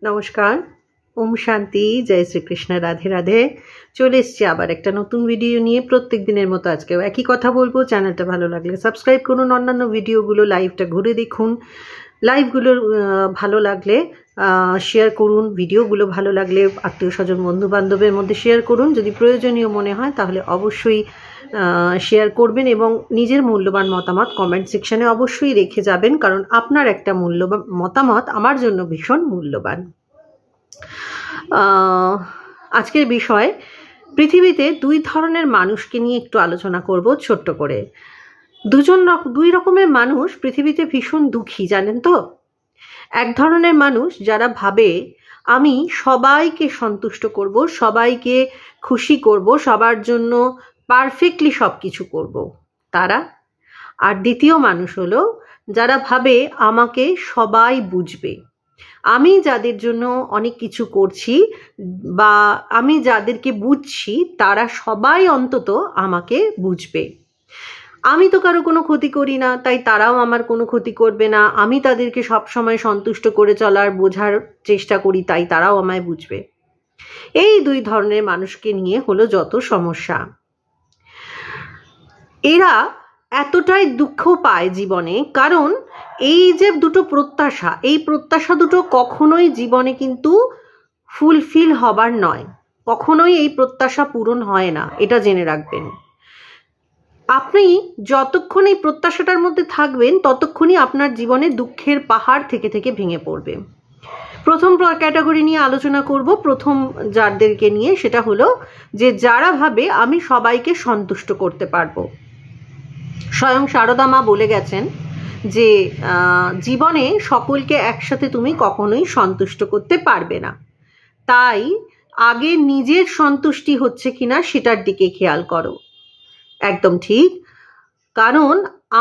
নমস্কার, ওম শান্তি, জয় শ্রীকৃষ্ণ, রাধে রাধে। চলে এসছি আবার একটা নতুন ভিডিও নিয়ে। প্রত্যেক দিনের মতো আজকেও একই কথা বলবো। চ্যানেলটা ভালো লাগলে সাবস্ক্রাইব করুন, অন্যান্য ভিডিওগুলো লাইভটা ঘুরে দেখুন, লাইভগুলোর ভালো লাগলে শেয়ার করুন, ভিডিওগুলো ভালো লাগলে আত্মীয় স্বজন বন্ধু বান্ধবের মধ্যে শেয়ার করুন। যদি প্রয়োজনীয় মনে হয় তাহলে অবশ্যই শেয়ার করবেন এবং নিজের মূল্যবান মতামত কমেন্ট সেকশনে অবশ্যই রেখে যাবেন, কারণ আপনার একটা মূল্যবান মতামত আমার জন্য ভীষণ মূল্যবান। আজকের বিষয়, পৃথিবীতে দুই ধরনের মানুষকে নিয়ে একটু আলোচনা করব ছোট্ট করে। দুই রকমের মানুষ পৃথিবীতে ভীষণ দুঃখী, জানেন তো। এক ধরনের মানুষ যারা ভাবে আমি সবাইকে সন্তুষ্ট করব, সবাইকে খুশি করব, সবার জন্য পারফেক্টলি সব কিছু করব, তারা। আর দ্বিতীয় মানুষ হলো যারা ভাবে আমাকে সবাই বুঝবে, আমি যাদের জন্য অনেক কিছু করছি বা আমি যাদেরকে বুঝছি তারা সবাই অন্তত আমাকে বুঝবে। আমি তো কারো কোনো ক্ষতি করি না, তাই তারাও আমার কোনো ক্ষতি করবে না। আমি তাদেরকে সবসময় সন্তুষ্ট করে চলার বোঝার চেষ্টা করি, তাই তারাও আমায় বুঝবে। এই দুই ধরনের মানুষকে নিয়ে হলো যত সমস্যা। এরা এতটাই দুঃখ পায় জীবনে, কারণ এই যে দুটো প্রত্যাশা, এই প্রত্যাশা দুটো কখনোই জীবনে কিন্তু ফুলফিল হবার নয়, কখনোই এই প্রত্যাশা পূরণ হয় না, এটা জেনে রাখবেন। আপনি যতক্ষণ এই প্রত্যাশাটার মধ্যে থাকবেন ততক্ষণই আপনার জীবনে দুঃখের পাহাড় থেকে থেকে ভেঙে পড়বে। প্রথম ক্যাটাগরি নিয়ে আলোচনা করব, প্রথম যাদেরকে নিয়ে, সেটা হলো যে যারা ভাবে আমি সবাইকে সন্তুষ্ট করতে পারবো। স্বয়ং শারদা মা বলে গেছেন যে জীবনে সকলকে একসাথে তুমি কখনোই সন্তুষ্ট করতে পারবে না, তাই আগে নিজের সন্তুষ্টি হচ্ছে কিনা সেটার দিকে খেয়াল করো। একদম ঠিক, কারণ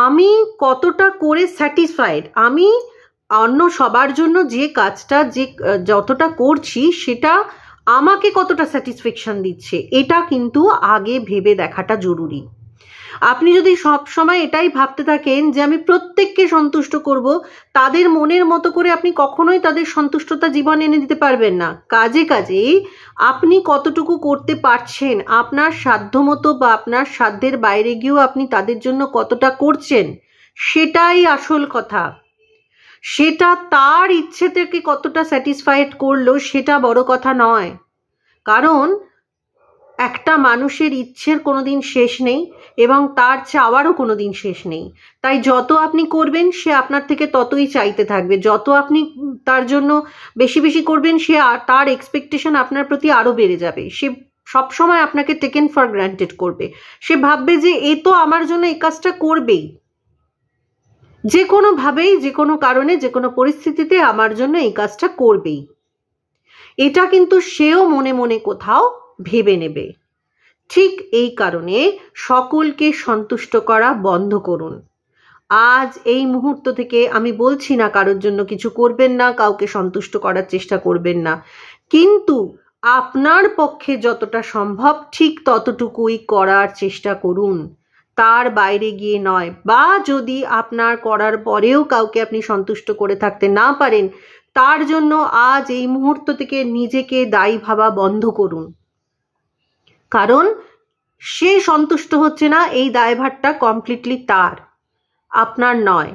আমি কতটা করে স্যাটিসফাইড, আমি অন্য সবার জন্য যে কাজটা যে যতটা করছি সেটা আমাকে কতটা স্যাটিসফ্যাকশন দিচ্ছে, এটা কিন্তু আগে ভেবে দেখাটা জরুরি। আপনি যদি সব সময় এটাই ভাবতে থাকেন যে আমি প্রত্যেককে সন্তুষ্ট করব, তাদের মনের মতো করে আপনি কখনোই তাদের সন্তুষ্টতা জীবনে এনে দিতে পারবেন না। কাজে কাজে আপনি কতটুকু করতে পারছেন, আপনার সাধ্যমতো বা আপনার সাধ্যের বাইরে গিয়েও আপনি তাদের জন্য কতটা করছেন, সেটাই আসল কথা। সেটা তার ইচ্ছে থেকে কতটা স্যাটিসফাইড করলো সেটা বড় কথা নয়, কারণ একটা মানুষের ইচ্ছের কোনোদিন শেষ নেই এবং তার চাওয়ারও কোনোদিন শেষ নেই। তাই যত আপনি করবেন সে আপনার থেকে ততই চাইতে থাকবে, যত আপনি তার জন্য বেশি বেশি করবেন সে তার এক্সপেকটেশন আপনার প্রতি আরও বেড়ে যাবে। সে সবসময় আপনাকে টেকেন ফর গ্রান্টেড করবে, সে ভাববে যে এ তো আমার জন্য এই কাজটা করবেই, যে কোনোভাবেই, যে কোনো কারণে, যে কোনো পরিস্থিতিতে আমার জন্য এই কাজটা করবেই। এটা কিন্তু সেও মনে মনে কোথাও ভেবে নেবে। ঠিক এই কারণে সকলকে সন্তুষ্ট করা বন্ধ করুন। আজ এই মুহূর্ত থেকে আমি বলছি না কারোর জন্য কিছু করবেন না, কাউকে সন্তুষ্ট করার চেষ্টা করবেন না, কিন্তু আপনার পক্ষে যতটা সম্ভব ঠিক ততটুকুই করার চেষ্টা করুন, তার বাইরে গিয়ে নয়। বা যদি আপনার করার পরেও কাউকে আপনি সন্তুষ্ট করে থাকতে না পারেন, তার জন্য আজ এই মুহূর্ত থেকে নিজেকে দায়ী ভাবা বন্ধ করুন, কারণ সে সন্তুষ্ট হচ্ছে না, এই দায়ভারটা কমপ্লিটলি তার, আপনার নয়।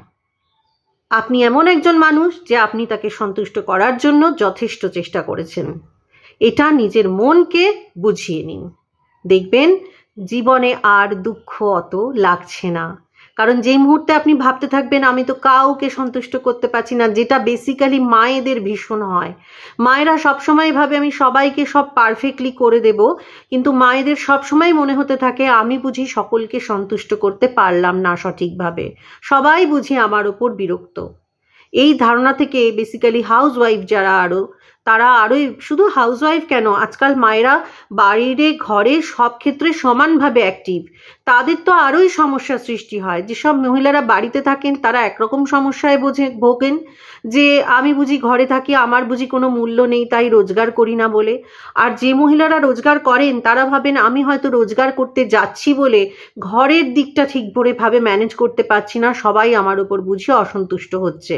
আপনি এমন একজন মানুষ যে আপনি তাকে সন্তুষ্ট করার জন্য যথেষ্ট চেষ্টা করেছেন। এটা নিজের মনকে বুঝিয়ে নিন, দেখবেন জীবনে আর দুঃখ অত লাগছে না। কারণ যেই মুহূর্তে আপনি ভাবতে থাকবেন আমি তো কাউকে সন্তুষ্ট করতে পারছি না, যেটা বেসিক্যালি মায়েদের ভীষণ হয়। মায়েরা সবসময় ভাবে আমি সবাইকে সব পারফেক্টলি করে দেব, কিন্তু মায়েদের সবসময় মনে হতে থাকে আমি বুঝি সকলকে সন্তুষ্ট করতে পারলাম না সঠিকভাবে, সবাই বুঝি আমার ওপর বিরক্ত। এই ধারণা থেকে বেসিক্যালি হাউসওয়াইফ যারা তারা আরোই, শুধু হাউসওয়াইফ কেন, আজকাল মায়েরা বাইরে ঘরে সব ক্ষেত্রে সমানভাবে অ্যাক্টিভ, তাদের তো আরোই সমস্যা সৃষ্টি হয়। যেসব মহিলারা বাড়িতে থাকেন তারা একরকম সমস্যায় ভোগেন যে আমি বুঝি ঘরে থাকি, আমার বুঝি কোনো মূল্য নেই, তাই রোজগার করি না বলে। আর যে মহিলারা রোজগার করেন তারা ভাবেন আমি হয়তো রোজগার করতে যাচ্ছি বলে ঘরের দিকটা ঠিকভাবে ম্যানেজ করতে পারছি না, সবাই আমার উপর বুঝি অসন্তুষ্ট হচ্ছে।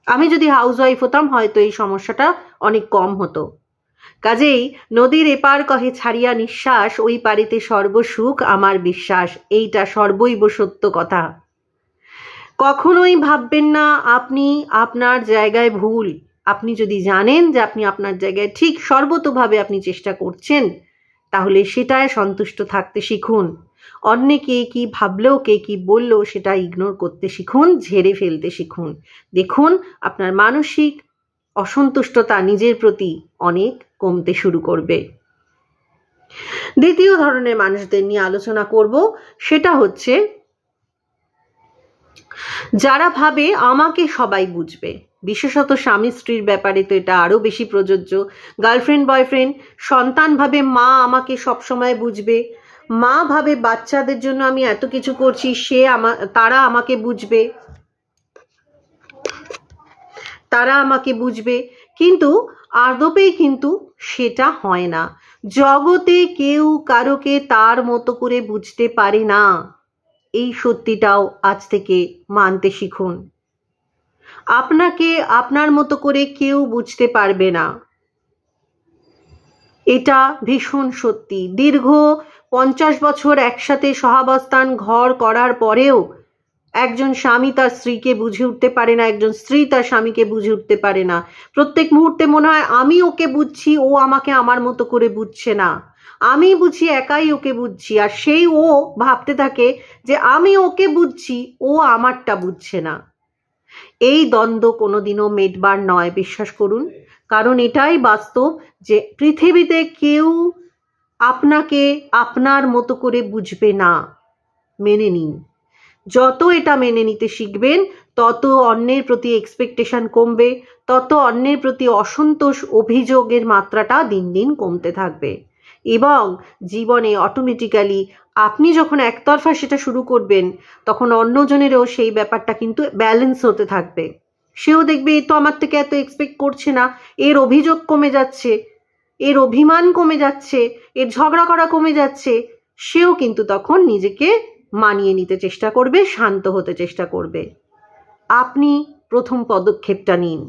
আমি যদি হাউসওয়াইফ হতাম হয়তো এই সমস্যাটা অনেক কম হতো। কাজেই নদীর এপার কহে ছাড়িয়া নিঃশ্বাস, ওই পারিতে সর্বসুখ আমার বিশ্বাস, এইটা সর্বৈব সত্য কথা। কখনোই ভাববেন না আপনি আপনার জায়গায় ভুল। আপনি যদি জানেন যে আপনি আপনার জায়গায় ঠিক, সর্বতোভাবে আপনি চেষ্টা করছেন, তাহলে সেটায় সন্তুষ্ট থাকতে শিখুন। অন্যে কে কি ভাবলো, কে কি বললো, সেটা ইগনোর করতে শিখুন, ঝেড়ে ফেলতে শিখুন। দেখুন আপনার মানসিক অসন্তুষ্টতা নিজের প্রতি অনেক কমতে শুরু করবে। দ্বিতীয় ধরনের মানুষদের নিয়ে আলোচনা করব, সেটা হচ্ছে যারা ভাবে আমাকে সবাই বুঝবে। বিশেষত স্বামী স্ত্রীর ব্যাপারে তো এটা আরো বেশি প্রযোজ্য। গার্লফ্রেন্ড বয়ফ্রেন্ড, সন্তান ভাবে মা আমাকে সবসময় বুঝবে, মা ভাবে বাচ্চাদের জন্য আমি এত কিছু করছি, তারা আমাকে বুঝবে, তারা আমাকে বুঝবে। কিন্তু আদপেই কিন্তু সেটা হয় না। জগতে কেউ কারোকে তার মতো করে বুঝতে পারে না, এই সত্যিটাও আজ থেকে মানতে শিখুন। আপনাকে আপনার মতো করে কেউ বুঝতে পারবে না, এটা ভীষণ সত্যি। দীর্ঘ 50 বছর একসাথে সহাবস্থান ঘর করার পরেও একজন স্বামী তার স্ত্রীকে বুঝে উঠতে পারে না, একজন স্ত্রী তার স্বামীকে বুঝে উঠতে পারে না। প্রত্যেক মুহূর্তে মনে হয় আমি ওকে বুঝছি, ও আমাকে আমার মতো করে বুঝছে না। আমি বুঝি, একাই ওকে বুঝছি, আর সেই ও ভাবতে থাকে যে আমি ওকে বুঝছি, ও আমারটা বুঝছে না। এই দ্বন্দ্ব কোনোদিনও মেটবার নয়, বিশ্বাস করুন। কারণ এটাই বাস্তব যে পৃথিবীতে কেউ আপনাকে আপনার মতো করে বুঝবে না। মেনে নিন। যত এটা মেনে নিতে শিখবেন, তত অন্যের প্রতি এক্সপেকটেশন কমবে, তত অন্যের প্রতি অসন্তোষ, অভিযোগের মাত্রাটা দিন দিন কমতে থাকবে। এবং জীবনে অটোমেটিক্যালি আপনি যখন একতরফা সেটা শুরু করবেন, তখন অন্যজনেরও সেই ব্যাপারটা কিন্তু ব্যালেন্স হতে থাকবে। সেও দেখবে এ তো আমার থেকে এত এক্সপেক্ট করছে না, এর অভিযোগ কমে যাচ্ছে, এর অভিমান কমে যাচ্ছে, এর ঝগড়া করা কমে যাচ্ছে। সেও কিন্তু তখন নিজেকে মানিয়ে নিতে চেষ্টা করবে, শান্ত হতে চেষ্টা করবে। আপনি প্রথম পদক্ষেপটা নিন।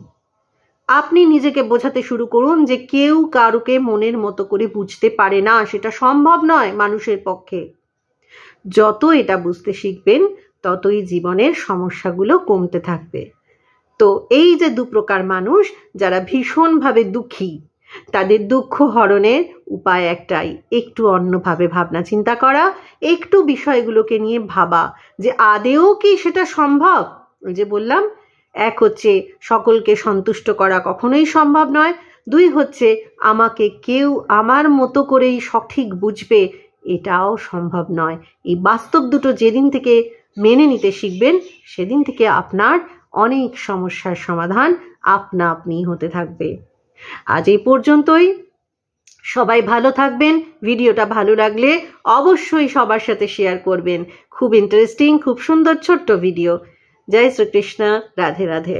আপনি নিজেকে বোঝাতে শুরু করুন যে কেউ কারোকে মনের মতো করে বুঝতে পারে না, সেটা সম্ভব নয় মানুষের পক্ষে। যত এটা বুঝতে শিখবেন, ততই জীবনের সমস্যাগুলো কমতে থাকবে। তো এই যে দু প্রকার মানুষ, যারা ভীষণভাবে দুঃখী, তাদের দুঃখ হরণের উপায় একটাই, একটু অন্যভাবে ভাবনা চিন্তা করা, একটু বিষয়গুলোকে নিয়ে ভাবা যে আদেও কি সেটা সম্ভব। যে বললাম, এক হচ্ছে সকলকে সন্তুষ্ট করা কখনোই সম্ভব নয়, দুই হচ্ছে আমাকে কেউ আমার মতো করেই সঠিক বুঝবে, এটাও সম্ভব নয়। এই বাস্তব দুটো যেদিন থেকে মেনে নিতে শিখবেন, সেদিন থেকে আপনার অনেক সমস্যার সমাধান আপনা আপনি হতে থাকবে। আজ এই পর্যন্তই। সবাই ভালো থাকবেন। ভিডিওটা ভালো লাগলে অবশ্যই সবার সাথে শেয়ার করবেন। খুব ইন্টারেস্টিং, খুব সুন্দর ছোট্ট ভিডিও। জয় শ্রীকৃষ্ণ, রাধে রাধে।